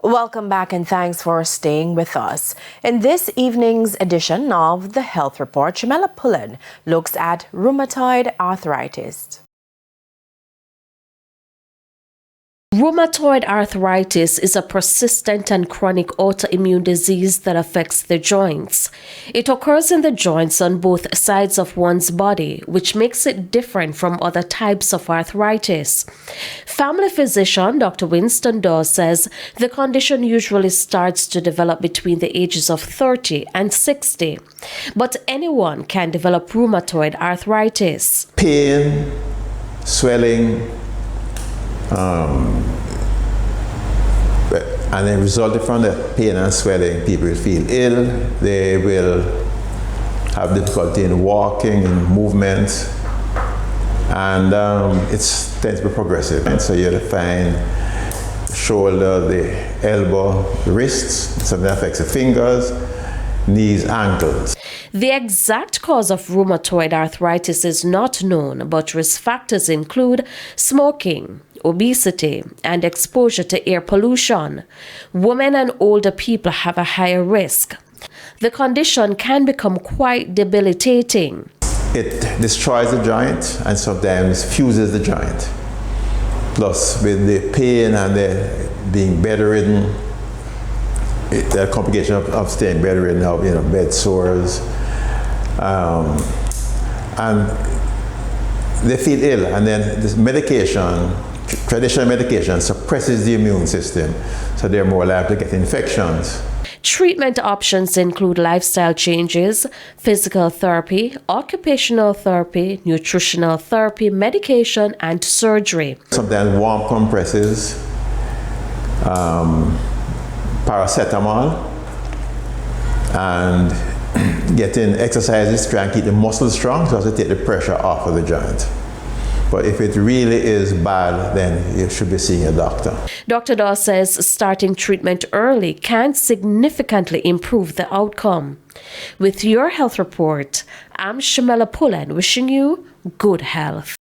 Welcome back and thanks for staying with us. In this evening's edition of The Health Report, Jamaica Pullen looks at rheumatoid arthritis. Rheumatoid arthritis is a persistent and chronic autoimmune disease that affects the joints. It occurs in the joints on both sides of one's body, which makes it different from other types of arthritis. Family physician Dr. Winston Dawes says the condition usually starts to develop between the ages of 30 and 60, but anyone can develop rheumatoid arthritis. Pain, swelling, and then resulting from the pain and swelling, people will feel ill. They will have difficulty in walking, in movement, and it tends to be progressive. And so you'll find the shoulder, the elbow, the wrists, something that affects the fingers, knees, ankles. The exact cause of rheumatoid arthritis is not known, but risk factors include smoking, obesity, and exposure to air pollution. Women and older people have a higher risk. The condition can become quite debilitating. It destroys the joint and sometimes fuses the joint. Plus, with the pain and the being bedridden, the complication of staying bedridden, bed sores, and they feel ill. And then this medication, traditional medication, suppresses the immune system, so they're more likely to get infections. Treatment options include lifestyle changes, physical therapy, occupational therapy, nutritional therapy, medication, and surgery. Sometimes warm compresses, paracetamol, and getting exercises to try and keep the muscles strong so as to take the pressure off of the joint. But if it really is bad, then you should be seeing a doctor. Dr. Dawes says starting treatment early can significantly improve the outcome. With your health report, I'm Jamaica Pullen wishing you good health.